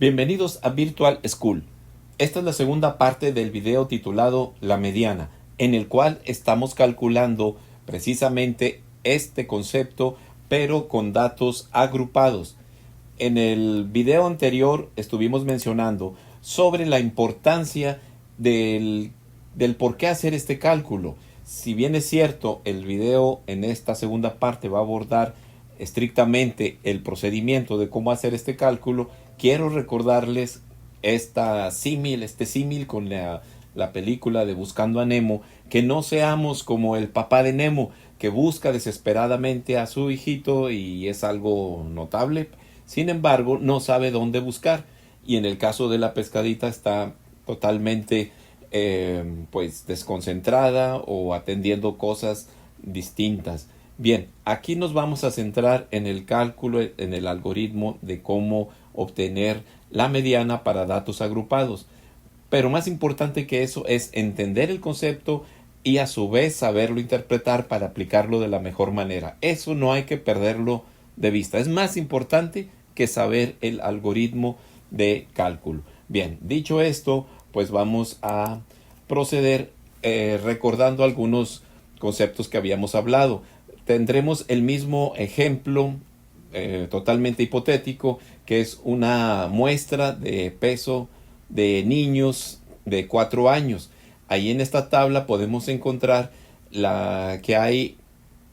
Bienvenidos a Virtual School. Esta es la segunda parte del video titulado La mediana, en el cual estamos calculando precisamente este concepto, pero con datos agrupados. En el video anterior estuvimos mencionando sobre la importancia del por qué hacer este cálculo. Si bien es cierto, el video en esta segunda parte va a abordar estrictamente el procedimiento de cómo hacer este cálculo, quiero recordarles este símil con la película de Buscando a Nemo, que no seamos como el papá de Nemo, que busca desesperadamente a su hijito y es algo notable. Sin embargo, no sabe dónde buscar. Y en el caso de la pescadita está totalmente pues desconcentrada o atendiendo cosas distintas. Bien, aquí nos vamos a centrar en el cálculo, en el algoritmo de cómo obtener la mediana para datos agrupados. Pero más importante que eso es entender el concepto y a su vez saberlo interpretar para aplicarlo de la mejor manera. Eso no hay que perderlo de vista. Es más importante que saber el algoritmo de cálculo. Bien, dicho esto, pues vamos a proceder recordando algunos conceptos que habíamos hablado. Tendremos el mismo ejemplo totalmente hipotético, que es una muestra de peso de niños de 4 años. Ahí en esta tabla podemos encontrar que hay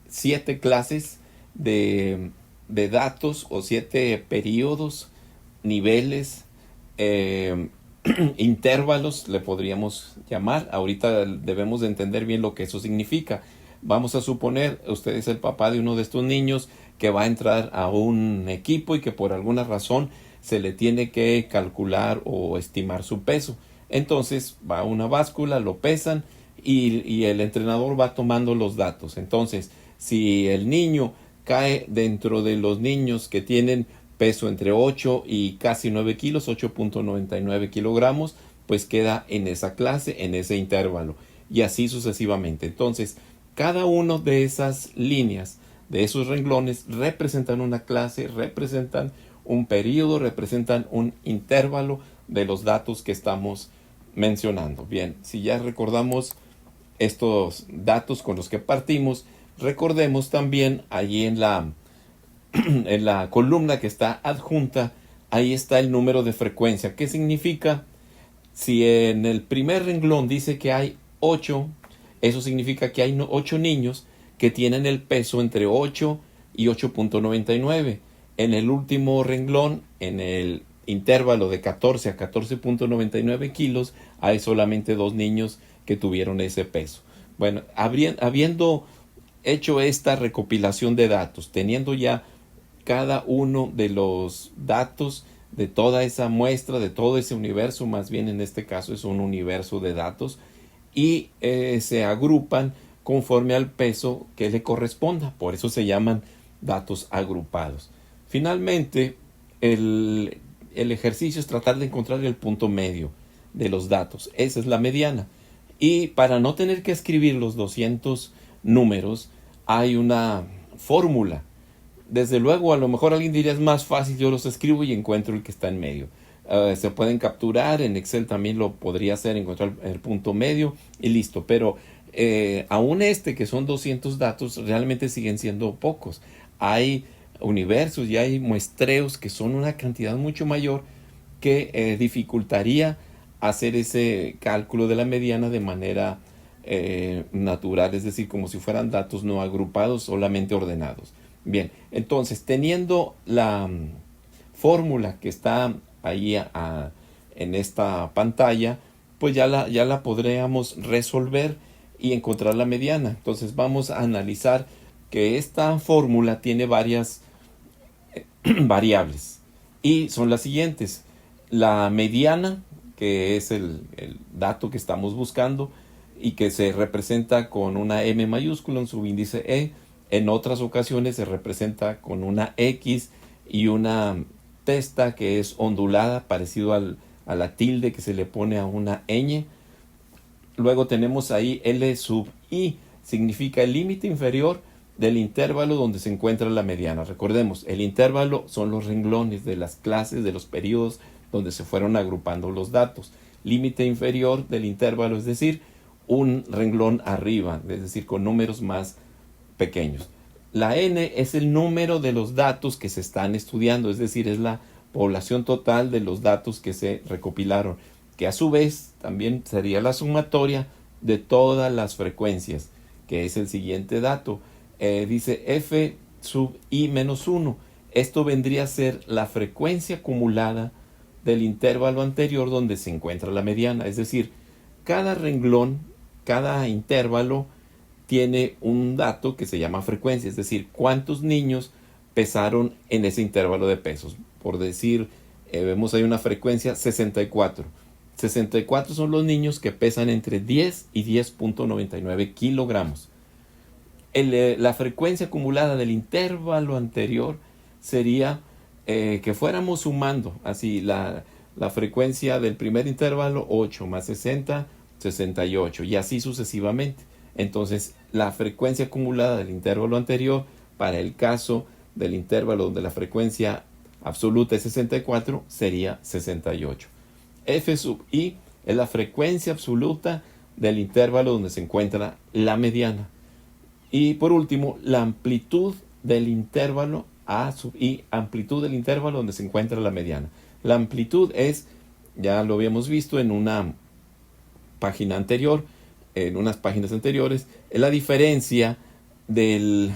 7 clases de datos o 7 periodos, niveles, intervalos le podríamos llamar. Ahorita debemos de entender bien lo que eso significa. Vamos a suponer, usted es el papá de uno de estos niños que va a entrar a un equipo y que por alguna razón se le tiene que calcular o estimar su peso. Entonces va a una báscula, lo pesan y el entrenador va tomando los datos. Entonces, si el niño cae dentro de los niños que tienen peso entre 8 y casi 9 kilos, 8.99 kilogramos, pues queda en esa clase, en ese intervalo, y así sucesivamente. Entonces, cada una de esas líneas, de esos renglones, representan una clase, representan un periodo, representan un intervalo de los datos que estamos mencionando. Bien, si ya recordamos estos datos con los que partimos, recordemos también allí en la columna que está adjunta, ahí está el número de frecuencia. ¿Qué significa? Si en el primer renglón dice que hay 8, eso significa que hay 8 niños que tienen el peso entre 8 y 8.99. En el último renglón, en el intervalo de 14 a 14.99 kilos, hay solamente 2 niños que tuvieron ese peso. Bueno, habiendo hecho esta recopilación de datos, teniendo ya cada uno de los datos de toda esa muestra, de todo ese universo, más bien en este caso es un universo de datos, y se agrupan conforme al peso que le corresponda. Por eso se llaman datos agrupados. Finalmente, el ejercicio es tratar de encontrar el punto medio de los datos. Esa es la mediana. Y para no tener que escribir los 200 números, hay una fórmula. Desde luego, a lo mejor alguien diría, es más fácil, yo los escribo y encuentro el que está en medio. Se pueden capturar, en Excel también lo podría hacer, encontrar el punto medio y listo. Pero aún que son 200 datos, realmente siguen siendo pocos. Hay universos y hay muestreos que son una cantidad mucho mayor que dificultaría hacer ese cálculo de la mediana de manera natural, es decir, como si fueran datos no agrupados, solamente ordenados. Bien, entonces, teniendo la fórmula que está ahí en esta pantalla, pues ya la podríamos resolver y encontrar la mediana. Entonces vamos a analizar que esta fórmula tiene varias variables y son las siguientes. La mediana, que es el dato que estamos buscando y que se representa con una M mayúscula en su índice E. En otras ocasiones se representa con una X y una testa que es ondulada, parecido a la tilde que se le pone a una ñ. Luego tenemos ahí L sub I, significa el límite inferior del intervalo donde se encuentra la mediana. Recordemos, el intervalo son los renglones de las clases, de los periodos donde se fueron agrupando los datos. Límite inferior del intervalo, es decir, un renglón arriba, es decir, con números más pequeños. La n es el número de los datos que se están estudiando, es decir, es la población total de los datos que se recopilaron, que a su vez también sería la sumatoria de todas las frecuencias, que es el siguiente dato. Dice f sub i menos 1. Esto vendría a ser la frecuencia acumulada del intervalo anterior donde se encuentra la mediana. Es decir, cada renglón, cada intervalo tiene un dato que se llama frecuencia, es decir, cuántos niños pesaron en ese intervalo de pesos. Por decir, vemos ahí una frecuencia 64. 64 son los niños que pesan entre 10 y 10.99 kilogramos. La frecuencia acumulada del intervalo anterior sería que fuéramos sumando así la frecuencia del primer intervalo, 8 más 60, 68, y así sucesivamente. Entonces, la frecuencia acumulada del intervalo anterior, para el caso del intervalo donde la frecuencia absoluta es 64, sería 68. F sub i es la frecuencia absoluta del intervalo donde se encuentra la mediana. Y por último, la amplitud del intervalo A sub i, amplitud del intervalo donde se encuentra la mediana. La amplitud es, ya lo habíamos visto en una página anterior, en unas páginas anteriores, es la diferencia del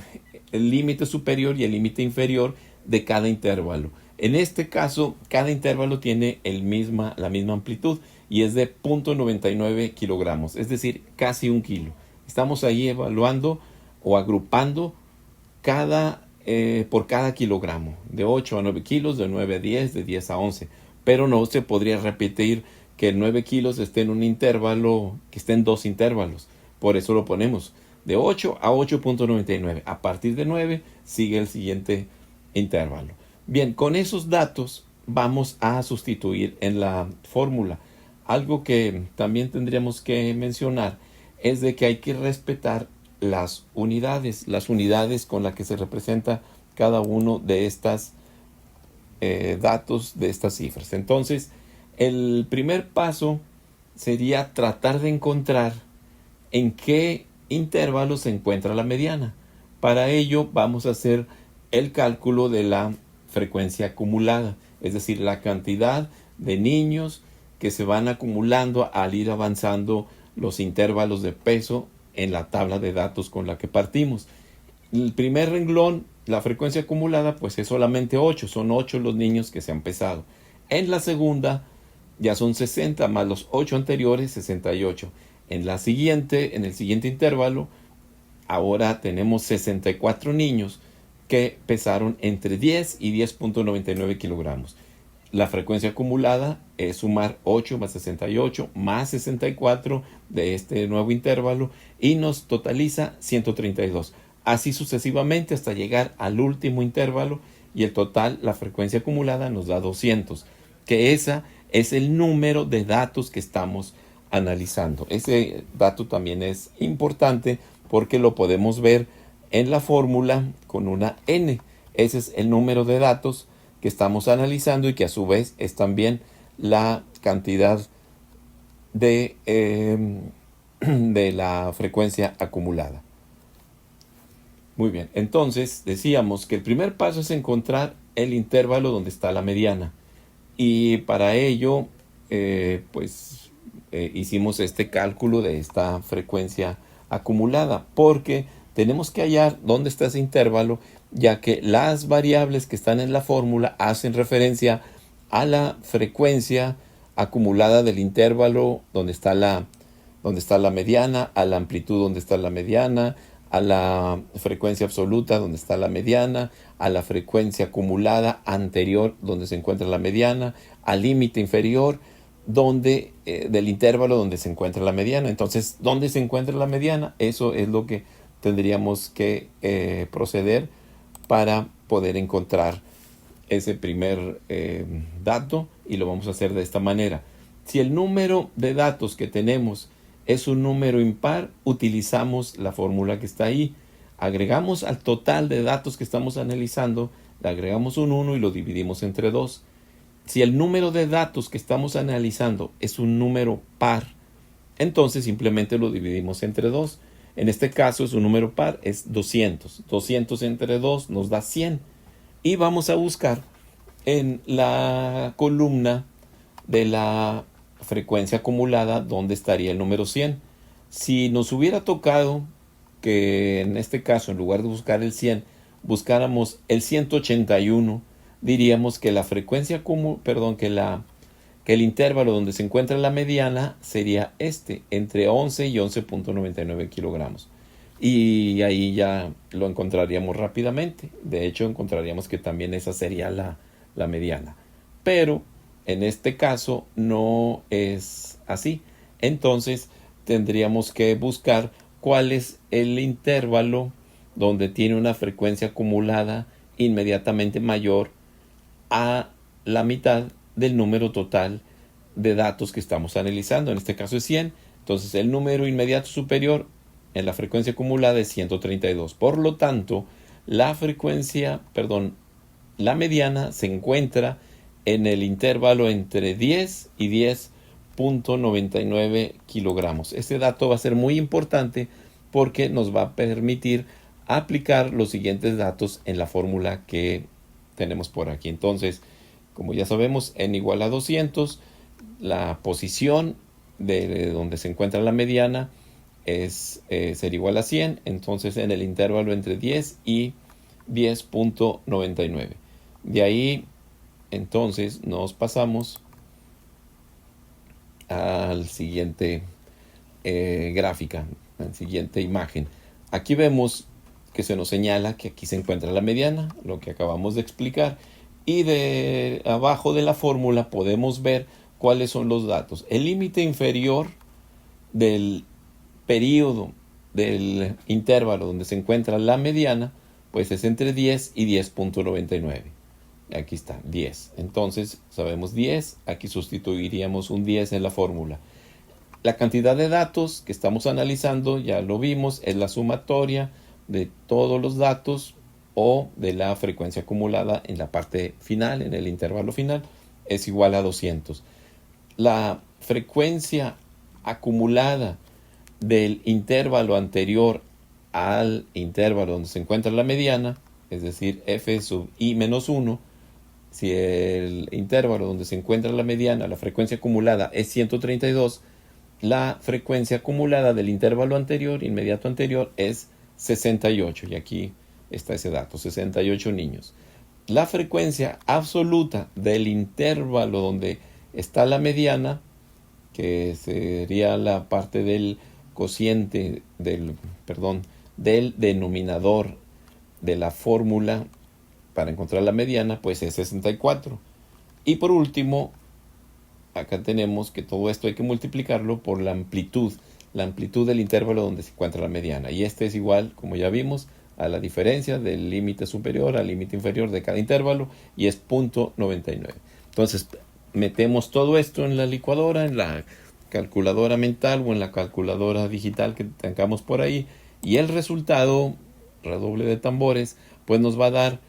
límite superior y el límite inferior de cada intervalo. En este caso, cada intervalo tiene la misma amplitud y es de 0.99 kilogramos, es decir, casi 1 kilo. Estamos ahí evaluando o agrupando por cada kilogramo, de 8 a 9 kilos, de 9 a 10, de 10 a 11. Pero no se podría repetir que el 9 kilos esté en un intervalo, que esté en dos intervalos. Por eso lo ponemos de 8 a 8.99. A partir de 9 sigue el siguiente intervalo. Bien, con esos datos vamos a sustituir en la fórmula. Algo que también tendríamos que mencionar es de que hay que respetar las unidades con las que se representa cada uno de estas datos, de estas cifras. Entonces, el primer paso sería tratar de encontrar en qué intervalo se encuentra la mediana. Para ello vamos a hacer el cálculo de la frecuencia acumulada, es decir, la cantidad de niños que se van acumulando al ir avanzando los intervalos de peso en la tabla de datos con la que partimos. El primer renglón, la frecuencia acumulada, pues es solamente 8, son 8 los niños que se han pesado. En la segunda ya son 60 más los 8 anteriores, 68. En el siguiente intervalo, ahora tenemos 64 niños que pesaron entre 10 y 10.99 kilogramos. La frecuencia acumulada es sumar 8 más 68 más 64 de este nuevo intervalo y nos totaliza 132. Así sucesivamente hasta llegar al último intervalo y el total, la frecuencia acumulada nos da 200, que esa es el número de datos que estamos analizando. Ese dato también es importante porque lo podemos ver en la fórmula con una n. Ese es el número de datos que estamos analizando y que a su vez es también la cantidad de la frecuencia acumulada. Muy bien, entonces decíamos que el primer paso es encontrar el intervalo donde está la mediana. Y para ello, hicimos este cálculo de esta frecuencia acumulada, porque tenemos que hallar dónde está ese intervalo, ya que las variables que están en la fórmula hacen referencia a la frecuencia acumulada del intervalo donde está la mediana, a la amplitud donde está la mediana, a la frecuencia absoluta donde está la mediana, a la frecuencia acumulada anterior donde se encuentra la mediana, al límite inferior del intervalo donde se encuentra la mediana. Entonces, ¿dónde se encuentra la mediana? Eso es lo que tendríamos que proceder para poder encontrar ese primer dato, y lo vamos a hacer de esta manera. Si el número de datos que tenemos es un número impar, utilizamos la fórmula que está ahí. Agregamos al total de datos que estamos analizando, le agregamos un 1 y lo dividimos entre 2. Si el número de datos que estamos analizando es un número par, entonces simplemente lo dividimos entre 2. En este caso es un número par, es 200. 200 entre 2 nos da 100. Y vamos a buscar en la columna de la frecuencia acumulada dónde estaría el número 100. Si nos hubiera tocado que en este caso, en lugar de buscar el 100, buscáramos el 181, diríamos que la frecuencia que el intervalo donde se encuentra la mediana sería entre 11 y 11.99 kilogramos. Y ahí ya lo encontraríamos rápidamente. De hecho, encontraríamos que también esa sería la mediana. Pero en este caso no es así. Entonces tendríamos que buscar cuál es el intervalo donde tiene una frecuencia acumulada inmediatamente mayor a la mitad del número total de datos que estamos analizando. En este caso es 100. Entonces el número inmediato superior en la frecuencia acumulada es 132. Por lo tanto, la mediana se encuentra en el intervalo entre 10 y 10.99 kilogramos. Este dato va a ser muy importante porque nos va a permitir aplicar los siguientes datos en la fórmula que tenemos por aquí. Entonces, como ya sabemos, n igual a 200, la posición de donde se encuentra la mediana sería igual a 100, entonces en el intervalo entre 10 y 10.99. De ahí, entonces, nos pasamos al siguiente gráfica, a la siguiente imagen. Aquí vemos que se nos señala que aquí se encuentra la mediana, lo que acabamos de explicar, y de abajo de la fórmula podemos ver cuáles son los datos. El límite inferior del periodo del intervalo donde se encuentra la mediana, pues es entre 10 y 10.99. Aquí está, 10. Entonces, sabemos 10, aquí sustituiríamos un 10 en la fórmula. La cantidad de datos que estamos analizando, ya lo vimos, es la sumatoria de todos los datos o de la frecuencia acumulada en la parte final, en el intervalo final, es igual a 200. La frecuencia acumulada del intervalo anterior al intervalo donde se encuentra la mediana, es decir, f sub i menos 1, si el intervalo donde se encuentra la mediana, la frecuencia acumulada es 132, la frecuencia acumulada del intervalo anterior, inmediato anterior, es 68, y aquí está ese dato, 68 niños. La frecuencia absoluta del intervalo donde está la mediana, que sería la parte del cociente, del denominador de la fórmula para encontrar la mediana, pues es 64. Y por último, acá tenemos que todo esto hay que multiplicarlo por la amplitud del intervalo donde se encuentra la mediana. Y este es igual, como ya vimos, a la diferencia del límite superior al límite inferior de cada intervalo, y es 0.99. Entonces, metemos todo esto en la licuadora, en la calculadora mental o en la calculadora digital que tengamos por ahí, y el resultado, redoble de tambores, pues nos va a dar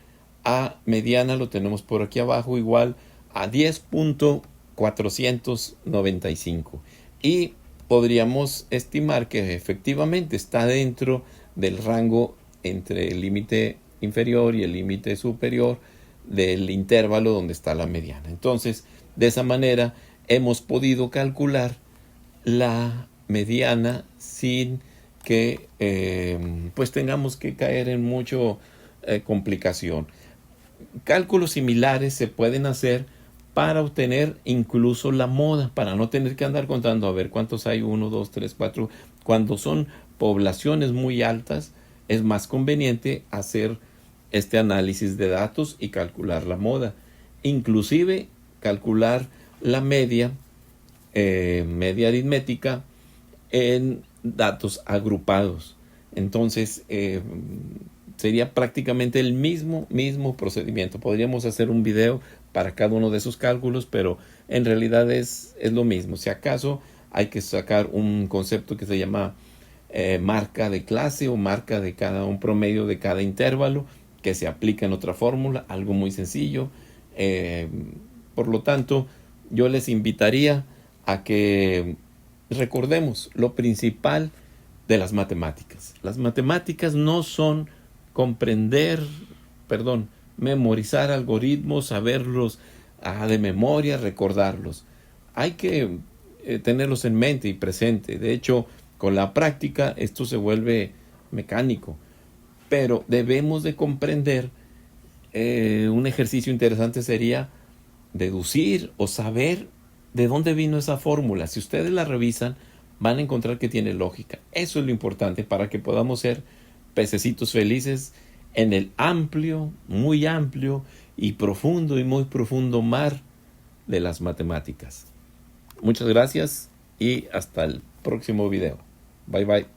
a mediana, lo tenemos por aquí abajo, igual a 10.495. Y podríamos estimar que efectivamente está dentro del rango entre el límite inferior y el límite superior del intervalo donde está la mediana. Entonces, de esa manera hemos podido calcular la mediana sin que pues tengamos que caer en mucho complicación. Cálculos similares se pueden hacer para obtener incluso la moda, para no tener que andar contando a ver cuántos hay, 1, 2, 3, 4. Cuando son poblaciones muy altas, es más conveniente hacer este análisis de datos y calcular la moda. Inclusive calcular la media aritmética en datos agrupados. Entonces, sería prácticamente el mismo procedimiento. Podríamos hacer un video para cada uno de esos cálculos, pero en realidad es lo mismo. Si acaso hay que sacar un concepto que se llama marca de clase o marca de un promedio de cada intervalo, que se aplica en otra fórmula, algo muy sencillo. Por lo tanto, yo les invitaría a que recordemos lo principal de las matemáticas. Las matemáticas no son comprender, memorizar algoritmos, saberlos de memoria, recordarlos. Hay que tenerlos en mente y presente. De hecho, con la práctica esto se vuelve mecánico. Pero debemos de comprender, un ejercicio interesante sería deducir o saber de dónde vino esa fórmula. Si ustedes la revisan, van a encontrar que tiene lógica. Eso es lo importante para que podamos ser pececitos felices en el amplio, muy amplio y profundo y muy profundo mar de las matemáticas. Muchas gracias y hasta el próximo video. Bye bye.